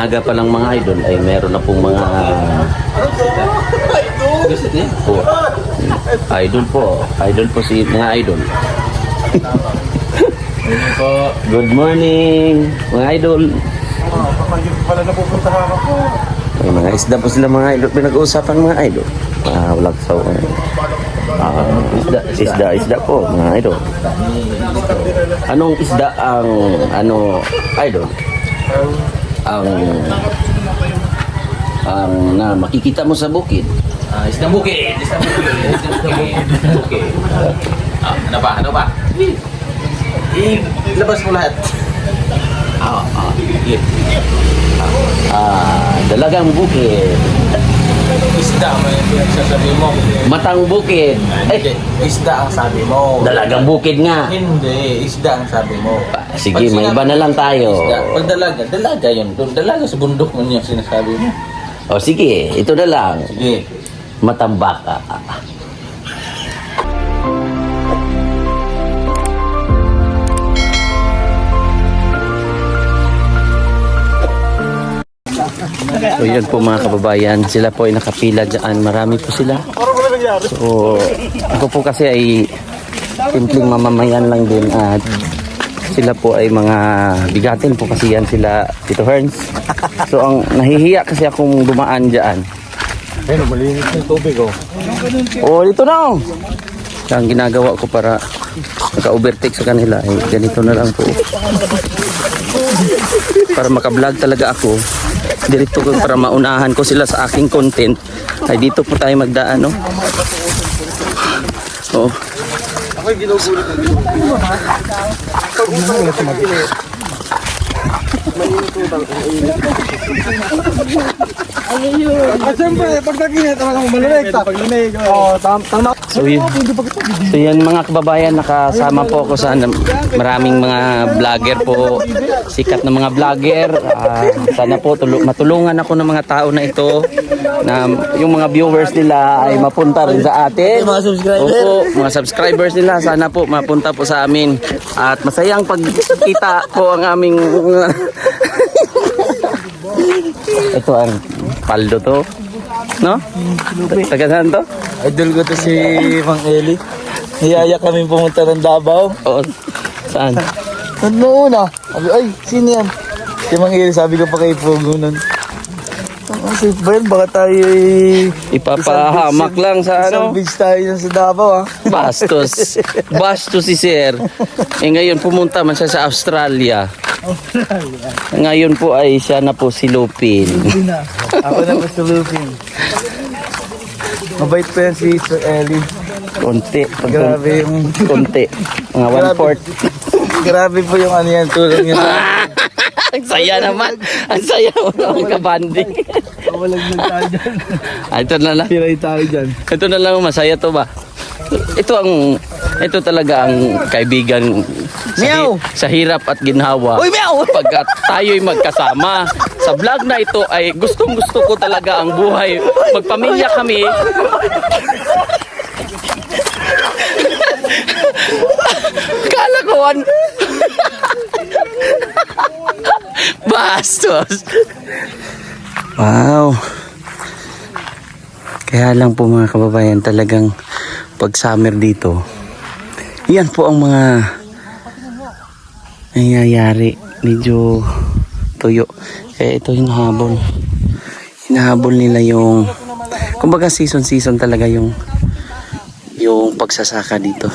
maaga pa lang mga idol ay meron na pong mga po. Idol po si mga idol. Good morning mga idol. Pala napupuntahan ako. May mga isda po sila mga idol. Pinag-uusapan mga idol. Walang saw. Isda po mga idol. Anong isda ang idol? Ang na makikita mo sa bukid. Isdang bukid. Ano ba? Ilabas mo lahat. Dalagang bukid. Isda mo yung pinagsasabi mo. Matang bukid. Hindi, isda ang sabi mo. Dalagang bukid nga. Hindi, isda ang sabi mo. Sige, Pag may sinabi- iba na lang tayo. Isda. Pag dalaga yun. Dalaga sa bundok mo yung sinasabi mo. O sige, ito na lang. Sige. Matambaka. So yun po mga kababayan, sila po ay nakapila dyan. Marami po sila. So ako po kasi ay simpleng mamamayan lang din at sila po ay mga bigatin po kasi yan sila Tito Herns. So ang nahihiya kasi akong dumaan dyan. Ayun, malinis yung tubig oh. Oh, dito na oh. Ang ginagawa ko para maka-overtake sa kanila ay ganito na lang po. Para maka-vlog talaga ako. Dirito ko para maunahan ko sila sa aking content. Ay dito po tayo magdaan no. Oh. Ako'y ginugulit na dito. At siyempre, pag nag-init, talagang malamig. Pag lamig, tama. So yan mga kababayan, nakasama po ako sa maraming mga vlogger po, sikat na mga vlogger. Sana po matulungan ako ng mga tao na ito na yung mga viewers nila ay mapunta rin sa atin. Mga subscriber. Opo, mga subscribers nila sana po mapunta po sa amin. At masayang pagkita po ang aming ito ang paldo to. No? Taga saan to? Idol ko to si Mang Eli. Niyaya kami pumunta ng Davao. Oo. Saan? Ano na? Sabi, ay, sino yan? Si Mang Eli, sabi ko pa kay Pogo nun. Safe ba yan? Baka tayo Ipapahamak lang sa ano? Salvage tayo yan sa Davao ah. Bastos. Bastos si Sir. Ngayon pumunta man siya sa Australia. Ngayon po ay siya na po si Lupin. Ako na po sa Lupin. Mabait pa yan si Sir Eli. Konti. Grabe yung... Konti. Mga Grabe. 1/4. Grabe po yung ano yan, tulong niya. Ang saya naman. Ang saya mo naman kabanding. Walang tayo dyan. Ito na lang. Piray tayo dyan. Ito na lang masaya to ba? Ito talaga ang kaibigan Meow! sa hirap at ginhawa. Uy, meow! Pagkat tayo'y magkasama. Sa vlog na ito ay gustong gusto ko talaga ang buhay. Magpamilya kami. Kala ko bastos. Wow. Kaya lang po mga kababayan, talagang pag summer dito, yan po ang mga nangyayari. Medyo tuyo. Kaya ito hinahabol. Hinahabol nila yung, kumbaga season talaga yung pagsasaka dito.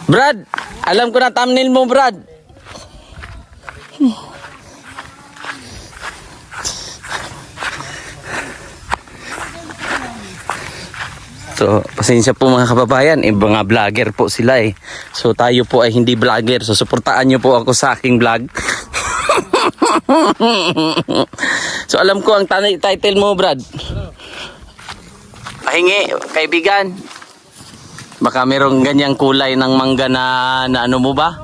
Brad, alam ko na thumbnail mo, Brad. So, pasensya po mga kababayan, mga vlogger po sila eh. So, tayo po ay hindi vlogger. So, suportaan nyo po ako sa aking vlog. So, alam ko ang title mo, Brad. Pahingi, kaibigan. Baka merong ganyang kulay ng mangga na ano mo ba?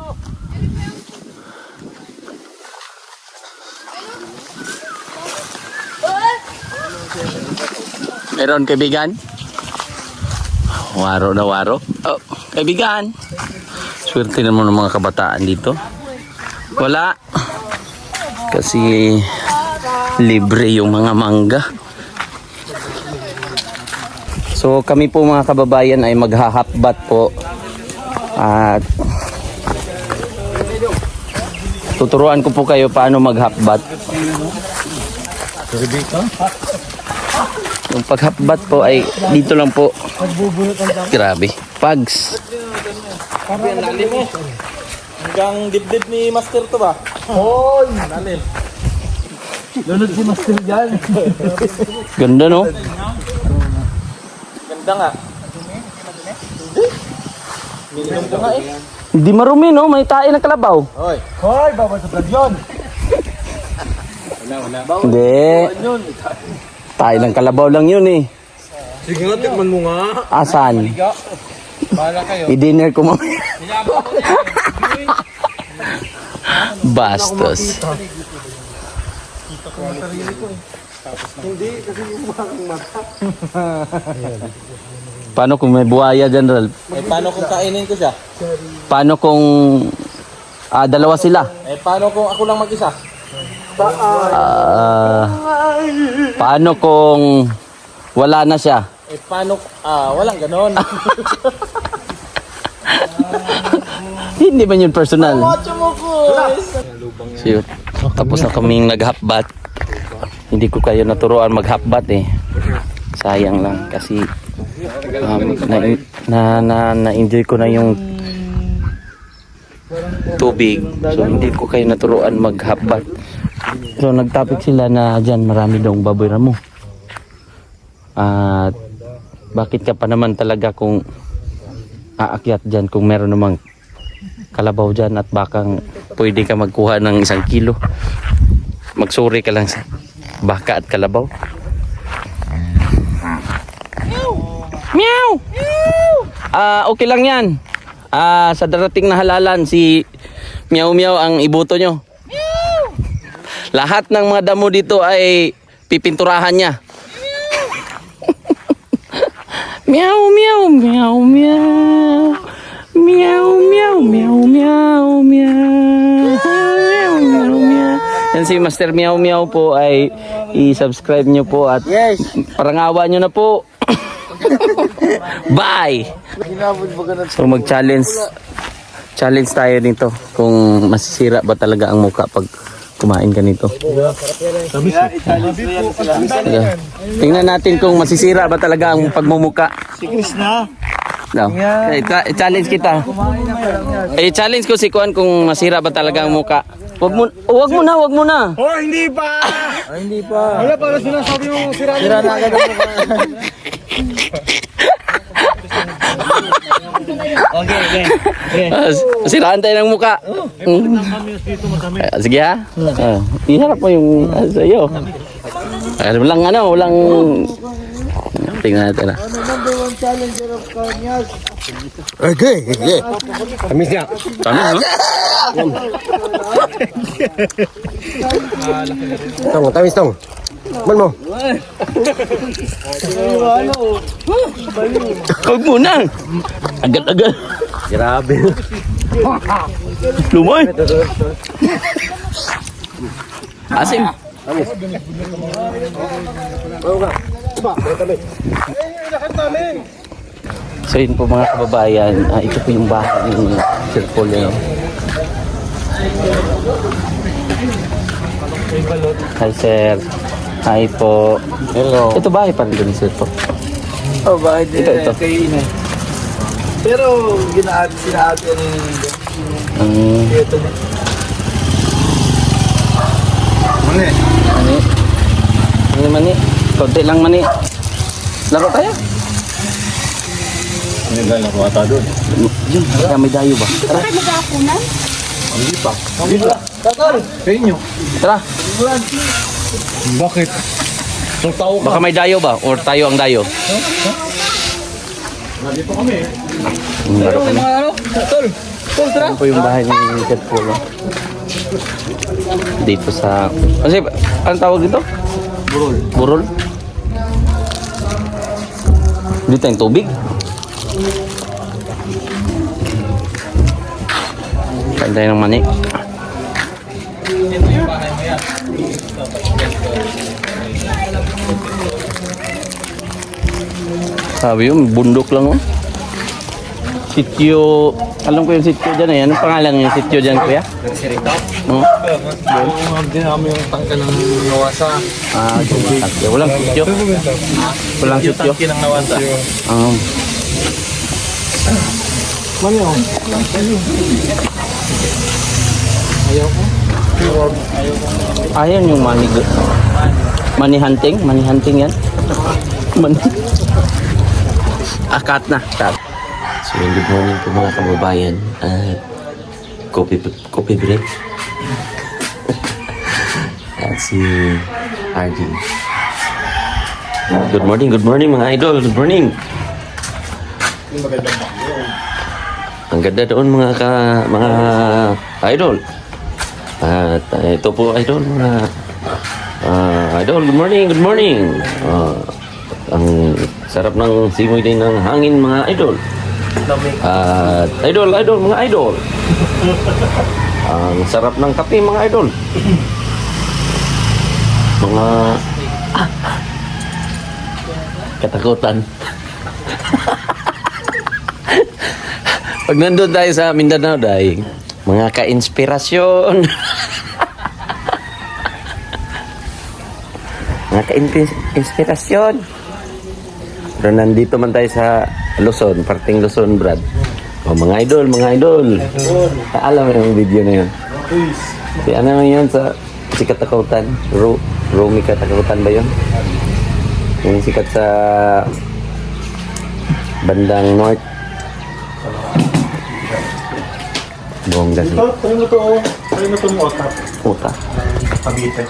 Meron, kaibigan? Waro na waro. Oh, kaibigan. Swerte naman ng mga kabataan dito. Wala. Kasi libre yung mga mangga. So kami po mga kababayan ay maghahapbat po. At tuturuan ko po kayo paano maghapbat. Yung paghapbat po ay dito lang po. Grabe. Pags. Hanggang dibdib ni Master to ba? Hoy! Lalim. Lunod si Master dyan. Ganda no? Ganda nga. Minimum ko nga eh. Hindi marumi no? May tae na kalabaw. Hoy. Hoy! Bawal sa vlog yun. Wala. Hindi. Tae ng kalabaw lang yun eh. Sige nga, tikman mo nga. Asan? Bahala kayo. I-dinner ko mamaya. Bastos. Paano kung may buhaya, General? Eh, paano kung kainin ko siya? Paano kung dalawa sila? Eh, paano kung ako lang mag-isa? Paano kung wala na siya? Eh, paano? Walang ganon. Hindi ba yun personal? Watch mo ko! So, tapos na kaming naghapbat. Hindi ko kayo naturuan maghapbat eh. Sayang lang kasi na-enjoy ko na yung tubig. So hindi ko kayo naturuan maghapbat. So nagtopic sila na dyan marami daw baboy ramo. At bakit ka pa naman talaga kung aakyat dyan kung meron namang kalabaw dyan at bakang pwede ka magkuha ng 1 kilo. Magsuri ka lang sa baka at kalabaw. Meow! Okay lang yan. Sa darating na halalan si Meow Meow ang ibuto nyo. Lahat ng mga damo dito ay pipinturahan niya. Meow meow meow meow. Meow meow meow meow meow. Meow meow meow. Yan si Master Meow Meow po ay i-subscribe nyo po at parangawa nyo na po. Bye! So mag-challenge tayo nito kung masisira ba talaga ang mukha pag kumain ka nito. Tingnan natin kung masisira ba talaga ang pagmumuka. Si Chris na. No. I-challenge kita. I-challenge ko si Kuan kung masira ba talaga ang muka. Wag mo na. Oh, hindi pa! Hindi pa. Wala para sinasabi mo sira Sira na agad ang mukha. Okay. Siraan tayo ng muka. Sige ha. Iharap mo yung sa'yo. Walang tingnan natin na. Number 1 challenger of Kanyas. Okay. Tamis niya. Tamis no? Tamis tong. Man mo. Huwag mo na. Agad. Grabe. Lumoy. Asim. So yun po mga kababayan, ito po yung bahay ng Sir Paul. Hi sir. Hi po. Hello. Ito bahay pa rin ni Sir Paul. Oh, bakit Ito. Kay Ina. Pero sinaati ni ito na. Mani. Konti lang mani. Laro tayo. Ano ba yung kuwata doon? Yun, kaya may dayo ba? Tara. Hindi pa. Sa inyo. Tara. Bakit? Nung tao ka. Baka may dayo ba? Or tayo ang dayo? Nandito kami. Laro kami. Tol, tara. Ano po yung bahay ni Sir Paul? Dito sa... Kasi, anong tawag dito? Burol. Dito yung tubig? Kain tayo ng mani. Sabi yun, bundok lang oh. Sityo, alam ko yung sityo dyan eh. Anong pangalan yung sityo dyan, kuya? No? Hindi namin yung tangka ng nawasa. Ah, sityo. Walang sityo. Walang sityo. Tangki ng nawasa. Mani oh. Ayaw ko. Ayan yung money. Money hunting? Money hunting yan? Money. Cut na. Cut. So, good morning po mga kababayan. Coffee break. At si RD. Good morning mga idol. Good morning. Ang ganda doon mga idol. At ito po idol mga idol. Good morning. Ang sarap ng simoy din ng hangin mga idol. At idol mga idol. Ang sarap ng kape mga idol. Mga katakutan. Pag nandun tayo sa Mindanao dahil mga ka-inspirasyon. Mga ka-inspirasyon. Pero nandito man tayo sa Luzon, parting Luzon, Brad. O, mga idol. Alam mo yung video na yun? Si ano yun sa si Katakutan? Romy Katakutan ba yun? Yung sikat sa bandang North. Bongga siya. Tayo mo to mo otak. Uta. Pabite.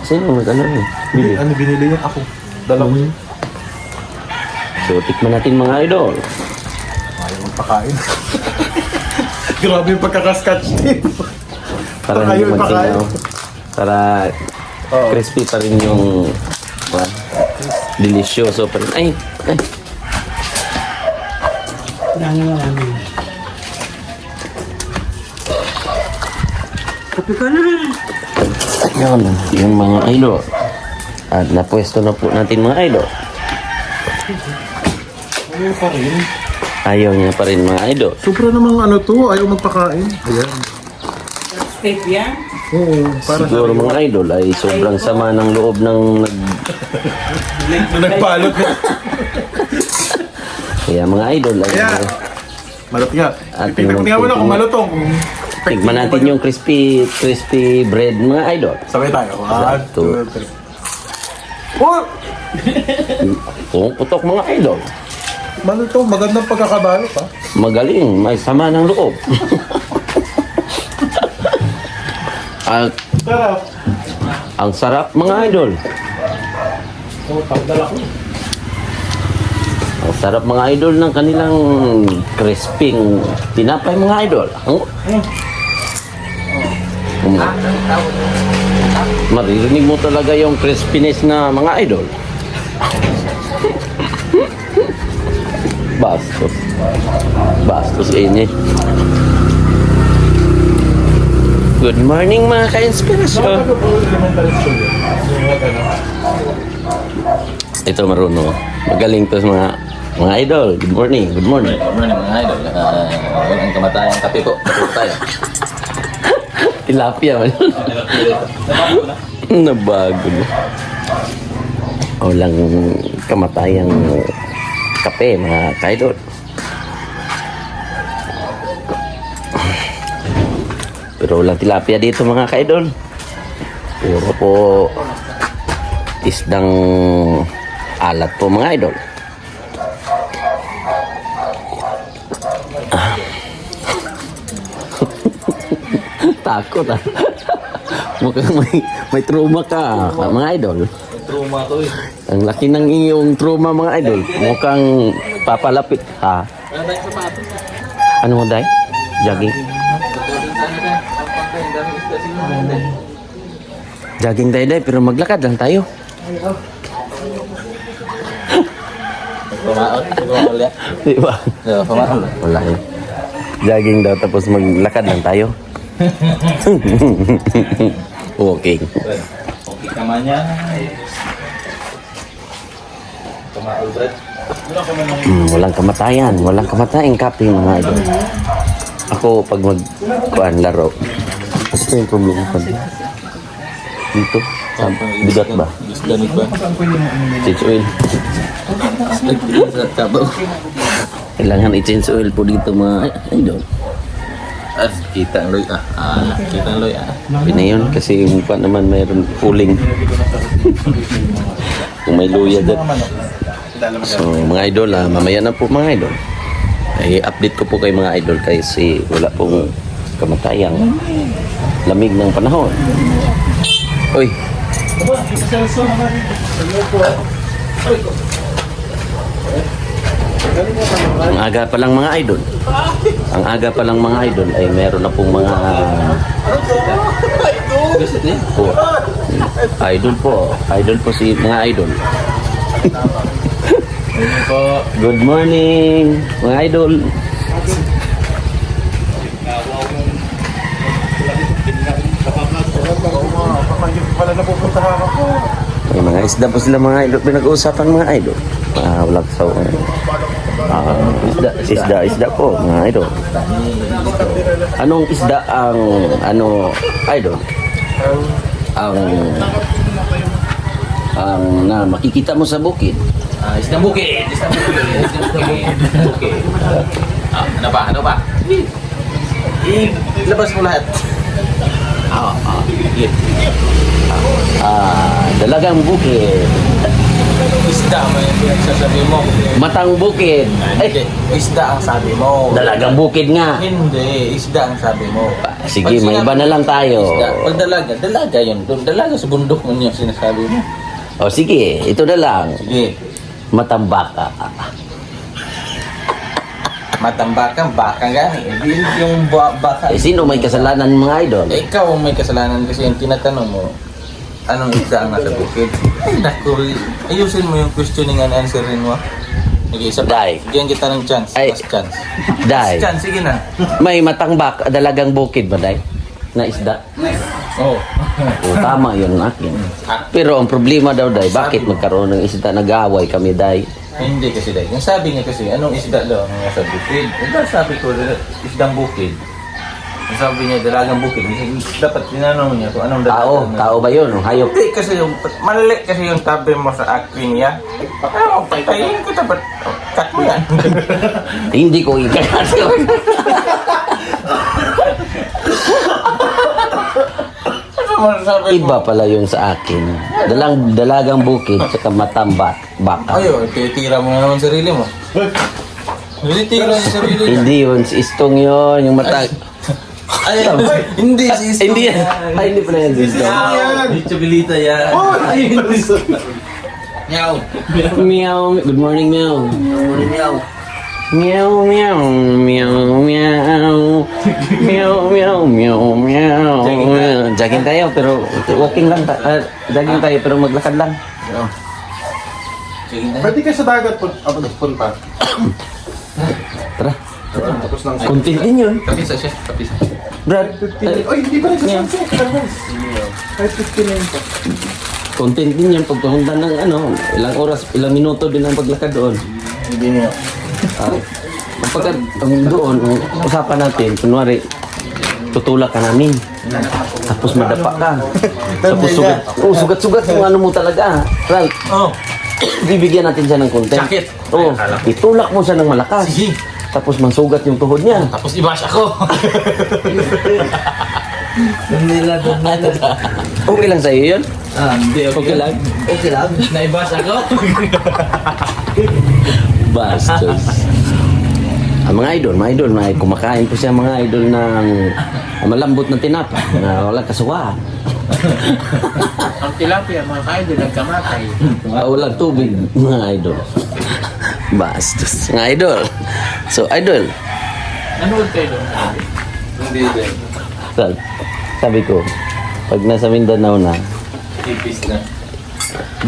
Sino ano yun? Bili. Ano binili niya? Ako. Dalawa yun. So, tikman natin mga idol. Ayaw magpakain. Grabe yung pagkakaskatch din. Para hindi Ayaw magtinaw. Para crispy pa rin yung delicioso pa rin. Ay! Kapi ka na. Yan, yung mga idol. At napwesto na po natin mga idol. Ayaw pa rin. Ayaw niya pa rin mga idol. Sobra namang ano to. Ayaw magpakain. Ayan. Steak yan? Oo. Para Siguro mga idol ay sobrang sama ng loob ng nagpalot. Kaya mga idol ay Kaya. Malot nga. At Tingnan mo na kung malutong. tignan natin yung crispy bread mga idol. Sabay tayo. 1, 2, 3. Oh! Putok mga idol. Malutong. Magandang pagkakabalot ha. Magaling, may sama ng loob. At Sarap. ang sarap mga idol. Oh, pagdala ko. Ang sarap mga idol ng kanilang crisping tinapay mga idol. Maririnig mo talaga yung crispiness na mga idol. Bastos ini. Good morning mga ka-inspirasyon. Ito marunong. Magaling to sa mga idol. Good morning. Good morning mga idol. Walang kamatayang kape po. Kape tayo. Tilapia man. Nabago na. Walang kamatayang kape mga ka-idol. Pero walang tilapia dito mga ka-idol. Puro po isdang alat po mga idol. Takot ah. Mukhang may trauma ka mga idol. Trauma to eh. Ang laki ng iyong trauma mga idol. Mukhang papalapit ha. Wala tayong sapatos. Ano mo day? Jogging? Jogging tayo day pero maglakad lang tayo. Pumaol ya. Di ba? So, pumaol. Wala eh. Jogging daw tapos maglakad lang tayo. Walking. Okay ka man yan. Pumaol, Brad. Walang kamatayan. Walang kamatayan kape mga idol. Ako pag mag laro. Ito yung problema ko. Dito. Bigat ba? Ganit ba? Change oil. Kailangan i-change oil po dito mga idol. Kita ang loy. Kita ang loy. Pina yun kasi yung mukha naman mayroon pulling. Kung may luya dyan. So mga idol, mamaya na po mga idol. Ay update ko po kay mga idol kasi wala pong kamatayang lamig ng panahon. Uy. Ang aga pa lang mga idol. Ang aga pa lang mga idol ay meron na pong mga po. Idol po. Idol po si mga idol. Good morning mga idol. Wala na pupuntahan ako. May mga isda po sila mga idol. Pinag-uusapan mga idol. Wala sa isda po mga idol. Anong isda ang idol? Ang na makikita mo sa bukid. Isdang bukid. Isdang bukid. Bukid. Ano ba? Ano ba? Ilabas mo lahat. Dalagang bukid. Isda mo yung pinagsasabi mo. Matang bukid. Hindi. Isda ang sabi mo. Dalagang bukid nga. Hindi. Isda ang sabi mo. Sige, may iba na lang tayo. Isda. Pag dalaga yun. Dalaga sa bundok mo yung sinasabi mo. O sige, ito na lang. Sige. Matambaka. Matambakang baka gani. Hindi yung baka. Sino may kasalanan mga idol? Ikaw ang may kasalanan kasi yung tinatanong mo, anong isda ang nasa bukid? Ay, naku, ayusin mo yung questioning and answerin mo. Okay, isa pa. Dai. Bigyan kita ng chance. Ay. Last chance. Dai. Last chance, sige na. May matangbak, dalagang bukid ba day? Na isda? Oh. O, tama yun akin. Pero ang problema daw day, bakit magkaroon ng isda? Nag-aaway kami day. Hindi kasi dahil. Yung sabi niya kasi, anong isda daw ang nasa bukid? Ito sabi ko, isdang bukid. Yung sabi niya, dalagang bukid. Dapat tinanong niya kung anong Tao ba yun? Hayop? Hindi kasi yung, mali kasi yung tabi mo sa akin niya. Ano, patayin kita ba't? Cut mo yan. Hindi ko ikakasyo. Iba pala yung sa akin. Dalagang bukid, saka matambak. Baka. Ayo, titira mo na naman sarili mo. Titira sa sarili niya. Hindi yun, si Istong yun, yung mata. Ay, hindi si Istong. Hindi yan. Ay, hindi pala yan si Istong. Bichabilita yan. Ay, hindi. Meow. Meow. Good morning, meow. Good morning, meow. Meow, meow, meow, meow. Meow, meow, meow, meow. Jogging tayo, pero walking lang. Jogging tayo, pero maglakad lang. Pwede ka sa dagat punta. Tara. Tapos lang. Content din yun. Kapisa siya, kapisa. Brad, Ay, hindi pa nagsasunset. Ay, 15 na yun po. content din yun. Pagpapunta ng ilang oras, ilang minuto din ang paglakad doon. Hindi niya. Kapag doon, ang usapan natin, kunwari, tutulak ka namin. Tapos madapa ka. Tapos sugat-sugat yung ano mo talaga. Right? Oh. Bibigyan natin siya ng content. Sakit. Oo. Itulak mo siya ng malakas. Sige. Tapos masugat yung tuhod niya. Tapos i-bash ako. Hindi lang doon na. Okay lang sa'yo yun? Hindi, Okay lang? Okay lang. Na-i-bash ako. Bastos. Mga idol, may kumakain po siya mga idol ng malambot na tinapa na walang kasuwaan. Ang tilapia, mga kaidol, nagkamatay. Walang tubig, mga idol. Bastos. Mga idol. So, idol, Nanood kayo doon. Hindi din. sabi ko, pag nasa Mindanao na, Tipis na.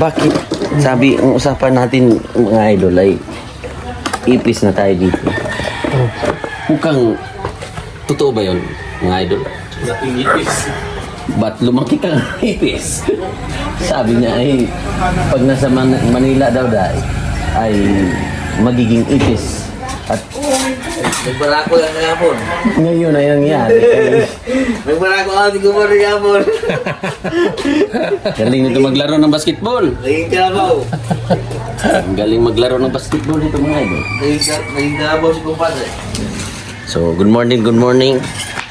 bakit? Sabi, ang usapan natin mga idol ay ipis na tayo dito. Mukhang totoo ba yun, mga idol? Laking ipis. Ba't lumaki kang ipis? Sabi niya ay pag nasa Manila daw ay magiging ipis. At Nagbarako lang na yapon. ngayon ay nangyari. Nagbarako ako, di ko mo rin yapon. Galing nito maglaro ng basketball. Naging kalabaw. Ang galing maglaro ng basketball dito mga idol. Naging kalabaw si kumpadre. So, good morning, good morning.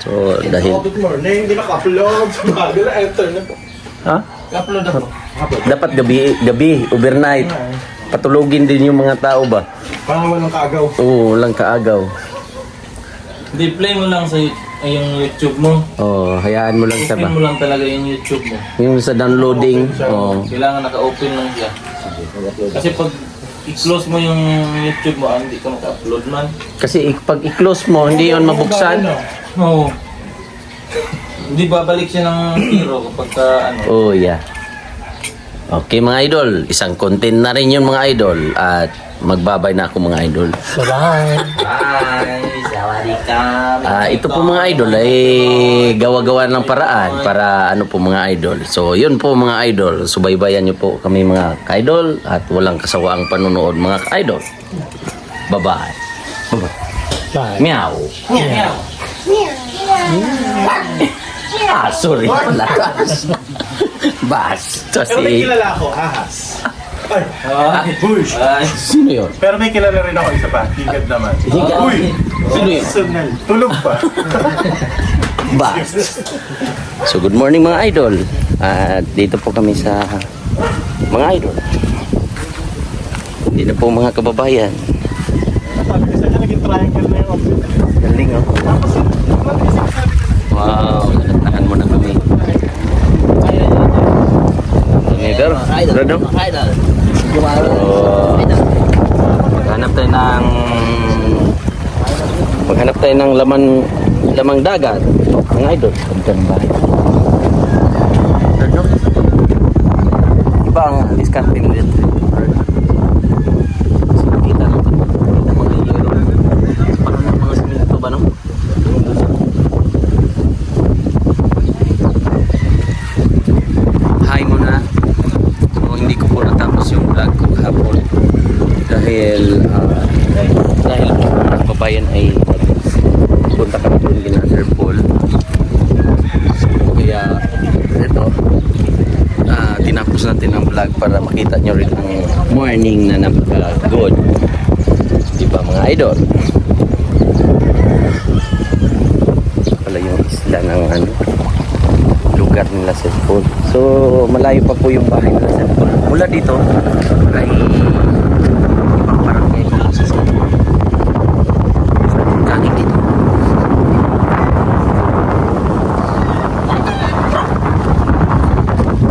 So, dahil... Good morning, hindi naka-upload. Bago na, enter na po. Ha? Upload ako. Dapat gabi, overnight. Patulogin din yung mga tao ba? Parang walang kaagaw. Oo, walang kaagaw. Hindi, play mo lang sa yung YouTube mo. Oh, hayaan mo lang sa Open ba. mo lang talaga yung YouTube mo. Yung sa downloading, oh. Kailangan naka-open lang siya. Kasi pag i-close mo yung YouTube mo, hindi ka maka-upload man. Kasi pag i-close mo, hindi yun mabuksan. Oo. Hindi babalik siya ng hero kapag ka, ano. Oh, yeah. Okay mga idol, isang content na rin yun mga idol. At magbabay na ako mga idol. Bye. Sawadika. Ito po mga idol ay gawa-gawa ng paraan para ano po mga idol. So yun po mga idol, subaybayan nyo po kami mga ka-idol at walang kasawaang panonood mga ka-idol. Bye-bye. Bye-bye. Meow. Meow. Sorry pala. Basta Pero may si... kilala ako, ahas. Ay, bush. Sino yun? Pero may kilala rin ako isa pa, higad naman. Higad? Uy! Sino yun? Personal. Tulog pa. Basta. So good morning mga idol. At dito po kami sa mga idol. Hindi na po mga kababayan. Sabi ko sa kanya, naging triangle na yung outfit. Galing oh. Wow, nakantakan mo na kami. Idol, Brado. Maghanap tayo ng lamang dagat. Mga idol, ganda ng bahay. Brado. Iba ang discarding dito. Kita natin. Kita mga yero. Parang mga simento ba no? Hi muna. So, hindi ko po natapos yung vlog ko kahapon dahil mga kababayan ay punta kami doon din na Sir Paul. So, kaya ito tinapos natin ang vlog para makita nyo rin ang morning na napaka-good, diba mga idol? Pala yung isla ng lugar nila Sir Paul. So malayo pa po yung bahay nila Sir Paul. Mula dito ay ibang barangay pa po sa Sir Paul. Kaning dito.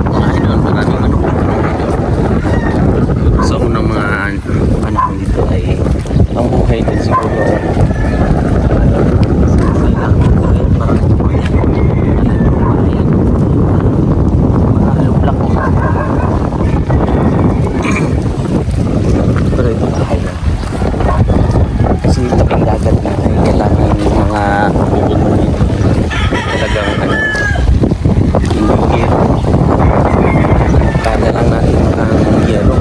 Mga idol, maraming ano po. So unang mga ano po dito ay ang buhay din siguro. Pero ito bahay na. Kasi tabing dagat na ay kailangan yung mga bubong dito. Talagang hindi kada lang natin ang yero.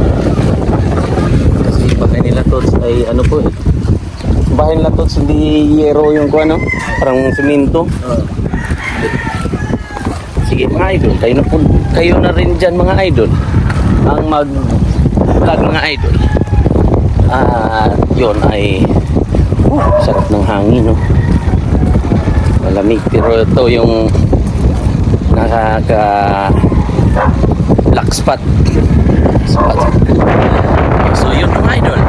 Kasi bahay nila tots ay ano po eh. Bahay nila tots hindi yero yung kung ano, parang simento. Sige mga idol, kayo na rin dyan mga idol ang mag-vlog mga idol. Yun ay sarap ng hangin no. Malamig pero ito yung nakaka black spot. So yun mga idol.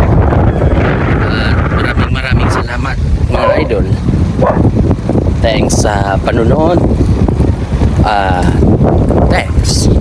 Maraming salamat mga idol. Thanks sa panunood. Thanks.